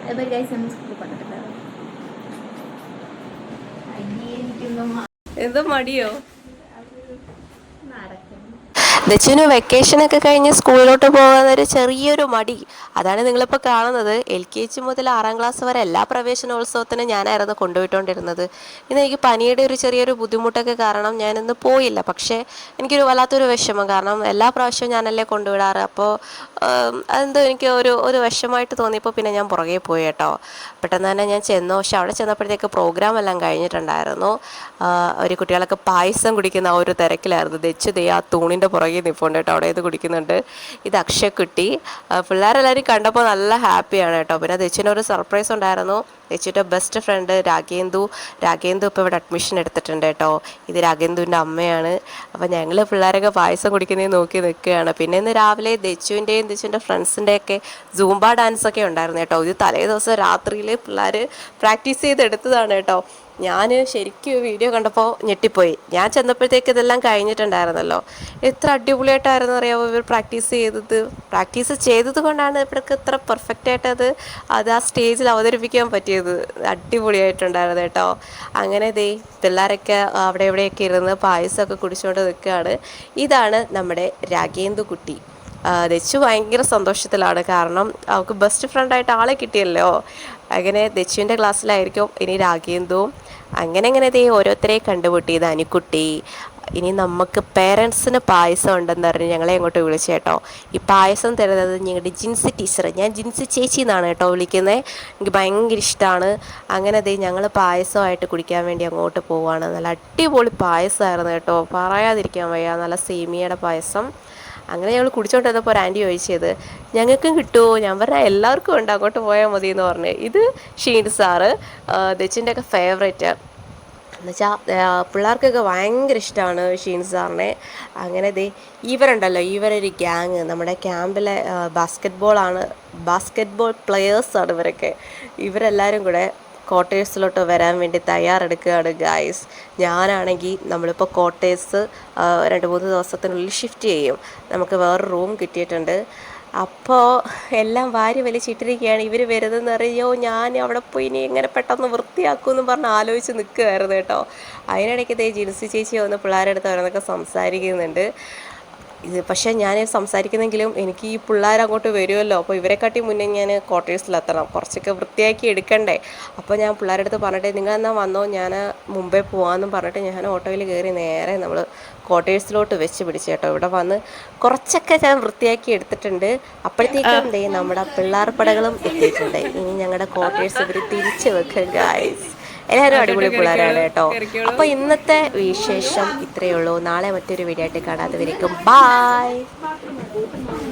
അതുപോലെ ഗൈസ് നമ്മൾ സ്കൂളിൽ പറഞ്ഞിട്ടുണ്ടായിരുന്നു. എന്തോ മടിയോ? നടക്കുന്നു. ദച്ചുവിന് വെക്കേഷനൊക്കെ കഴിഞ്ഞ് സ്കൂളിലോട്ട് പോകുന്നൊരു ചെറിയൊരു മടി. അതാണ് നിങ്ങളിപ്പോൾ കാണുന്നത്. LKG മുതൽ 6ാം ക്ലാസ് വരെ എല്ലാ പ്രവേശനോത്സവത്തിനും ഞാനായിരുന്നു കൊണ്ടുപോയിക്കൊണ്ടിരുന്നത്. ഇന്ന് എനിക്ക് പനിയുടെ ഒരു ചെറിയൊരു ബുദ്ധിമുട്ടൊക്കെ കാരണം ഞാനിന്ന് പോയില്ല. പക്ഷേ എനിക്കൊരു വല്ലാത്തൊരു വിഷമം, കാരണം എല്ലാ പ്രാവശ്യവും ഞാനല്ലേ കൊണ്ടുവിടാറ്. അപ്പോൾ അതെന്തോ എനിക്ക് ഒരു വിഷമമായിട്ട് തോന്നിയപ്പോൾ പിന്നെ ഞാൻ പുറകെ പോയി കേട്ടോ. പെട്ടെന്ന് തന്നെ ഞാൻ ചെന്നു. പക്ഷെ അവിടെ ചെന്നപ്പോഴത്തേക്ക് പ്രോഗ്രാം എല്ലാം കഴിഞ്ഞിട്ടുണ്ടായിരുന്നു. ഒരു കുട്ടികളൊക്കെ പായസം കുടിക്കുന്ന ആ ഒരു തിരക്കിലായിരുന്നു. ദച്ചു ദേ ആ തൂണിൻ്റെ പുറകെ നിൽപ്പുണ്ട് കേട്ടോ, അവിടെ ഇത് കുടിക്കുന്നുണ്ട്. ഇത് അക്ഷയക്കുട്ടി. പിള്ളേരെല്ലാവരും കണ്ടപ്പോൾ നല്ല ഹാപ്പിയാണ് കേട്ടോ. പിന്നെ ദച്ചുവിനൊരു സർപ്രൈസ് ഉണ്ടായിരുന്നു. ദച്ചുവിൻ്റെ ബെസ്റ്റ് ഫ്രണ്ട് രാഗേന്ദു ഇപ്പോൾ ഇവിടെ അഡ്മിഷൻ എടുത്തിട്ടുണ്ട് കേട്ടോ. ഇത് രാഗേന്ദുവിൻ്റെ അമ്മയാണ്. അപ്പോൾ ഞങ്ങൾ പിള്ളേരൊക്കെ പായസം കുടിക്കുന്നതിന് നോക്കി നിൽക്കുകയാണ്. പിന്നെ ഇന്ന് രാവിലെ ദച്ചുവിൻ്റെ ഫ്രണ്ട്സിൻ്റെയൊക്കെ സൂംബ ഡാൻസൊക്കെ ഉണ്ടായിരുന്നു കേട്ടോ. ഇത് തലേ ദിവസം രാത്രിയിൽ പിള്ളേർ പ്രാക്ടീസ് ചെയ്തെടുത്തതാണ് കേട്ടോ. ഞാൻ ശരിക്കും വീഡിയോ കണ്ടപ്പോൾ ഞെട്ടിപ്പോയി. ഞാൻ ചെന്നപ്പോഴത്തേക്ക് ഇതെല്ലാം കഴിഞ്ഞിട്ടുണ്ടായിരുന്നല്ലോ. എത്ര അടിപൊളിയായിട്ടായിരുന്നു അറിയാമോ ഇവർ പ്രാക്ടീസ് ചെയ്തത് കൊണ്ടാണ് ഇവർക്ക് ഇത്ര പെർഫെക്റ്റായിട്ട് അത് ആ സ്റ്റേജിൽ അവതരിപ്പിക്കാൻ പറ്റിയത്. അടിപൊളിയായിട്ടുണ്ടായിരുന്നു കേട്ടോ. അങ്ങനെ പിള്ളേരൊക്കെ അവിടെ എവിടെയൊക്കെ ഇരുന്ന് പായസമൊക്കെ കുടിച്ചുകൊണ്ട് നിൽക്കുകയാണ്. ഇതാണ് നമ്മുടെ രാഗേന്ദു കുട്ടി. ദച്ചു ഭയങ്കര സന്തോഷത്തിലാണ്, കാരണം അവൾക്ക് ബെസ്റ്റ് ഫ്രണ്ടായിട്ട് ആളെ കിട്ടിയല്ലോ. അങ്ങനെ ദച്ചുവിൻ്റെ ക്ലാസ്സിലായിരിക്കും ഇനി രാഗേന്ദുവും. അങ്ങനെ ഓരോരുത്തരെ കണ്ടുമുട്ടി. ഇത് അനുക്കുട്ടി. ഇനി നമുക്ക് പേരൻസിന് പായസം ഉണ്ടെന്ന് പറഞ്ഞ് ഞങ്ങളെ അങ്ങോട്ട് വിളിച്ചു കേട്ടോ. ഈ പായസം തരുന്നത് ഞങ്ങളുടെ ജിൻസി ടീച്ചർ. ഞാൻ ജിൻസി ചേച്ചി എന്നാണ് കേട്ടോ വിളിക്കുന്നത്. എനിക്ക് ഭയങ്കര ഇഷ്ടമാണ്. അങ്ങനെ ഞങ്ങൾ പായസമായിട്ട് കുടിക്കാൻ വേണ്ടി അങ്ങോട്ട് പോവുകയാണ്. നല്ല അടിപൊളി പായസമായിരുന്നു കേട്ടോ, പറയാതിരിക്കാൻ വയ്യ. നല്ല സേമിയയുടെ പായസം. അങ്ങനെ ഞങ്ങൾ കുടിച്ചോണ്ടിരുന്നപ്പോൾ ഒരു ആൻറ്റി ചോദിച്ചത് ഞങ്ങൾക്കും കിട്ടുമോ? ഞാൻ പറഞ്ഞാൽ എല്ലാവർക്കും ഉണ്ട്, അങ്ങോട്ട് പോയാൽ മതി എന്ന് പറഞ്ഞ്. ഇത് ഷീൻ സാറ്, ദച്ചിൻ്റെയൊക്കെ ഫേവറേറ്റ് എന്നുവെച്ചാൽ പിള്ളേർക്കൊക്കെ ഭയങ്കര ഇഷ്ടമാണ് ഷീൻ സാറിനെ. അങ്ങനെ ഇവരുണ്ടല്ലോ, ഇവരൊരു ഗ്യാങ് നമ്മുടെ ക്യാമ്പിലെ ബാസ്കറ്റ്ബോൾ പ്ലെയേഴ്സാണ് ഇവരൊക്കെ. ഇവരെല്ലാവരും കൂടെ ക്വാർട്ടേഴ്സിലോട്ട് വരാൻ വേണ്ടി തയ്യാറെടുക്കുകയാണ് ഗായ്സ്. ഞാനാണെങ്കിൽ നമ്മളിപ്പോൾ ക്വാർട്ടേഴ്സ് 2-3 ദിവസത്തിനുള്ളിൽ ഷിഫ്റ്റ് ചെയ്യും. നമുക്ക് വേറെ റൂം കിട്ടിയിട്ടുണ്ട്. അപ്പോൾ എല്ലാം വാരി വലിച്ചിട്ടിരിക്കുകയാണ്. ഇവർ വരുന്നതെന്ന് അറിയോ, ഞാൻ അവിടെ പോയി ഇനി എങ്ങനെ പെട്ടെന്ന് വൃത്തിയാക്കുമെന്ന് പറഞ്ഞ് ആലോചിച്ച് നിൽക്കുമായിരുന്നു കേട്ടോ. അതിനിടയ്ക്ക് ജിൻസി ചേച്ചി വന്ന് പിള്ളേരുടെ അടുത്ത് അവരൊക്കെ സംസാരിക്കുന്നുണ്ട്. പക്ഷേ ഞാൻ സംസാരിക്കുന്നെങ്കിലും എനിക്ക് ഈ പിള്ളേർ അങ്ങോട്ട് വരുമല്ലോ. അപ്പോൾ ഇവരെക്കാട്ടി മുന്നേ ഞാൻ ക്വാർട്ടേഴ്സിലെത്തണം, കുറച്ചൊക്കെ വൃത്തിയാക്കി എടുക്കണ്ടേ. അപ്പോൾ ഞാൻ പിള്ളേരുടെ അടുത്ത് പറഞ്ഞിട്ട് നിങ്ങളെന്നാൽ വന്നോ, ഞാൻ മുമ്പേ പോകാമെന്നും പറഞ്ഞിട്ട് ഞാൻ ഓട്ടോയിൽ കയറി നേരെ നമ്മൾ ക്വാർട്ടേഴ്സിലോട്ട് വെച്ച് പിടിച്ചു കേട്ടോ. ഇവിടെ വന്ന് കുറച്ചൊക്കെ ഞാൻ വൃത്തിയാക്കി എടുത്തിട്ടുണ്ട്. അപ്പോഴത്തേക്കും നമ്മുടെ പിള്ളേർ പടകളും എത്തിയിട്ടുണ്ട്. ഇനി ഞങ്ങളുടെ ക്വാർട്ടേഴ്സ് ഇവർ തിരിച്ച് വെക്കുക ഗായ്സ്. എല്ലാവരും അടിപൊളി പിള്ളേരാണ് കേട്ടോ. അപ്പോൾ ഇന്നത്തെ വിശേഷം ഇത്രയേ ഉള്ളൂ. നാളെ മറ്റൊരു വീഡിയോ ആയിട്ട് കാണാതെ വരയ്ക്കും. ബായ്.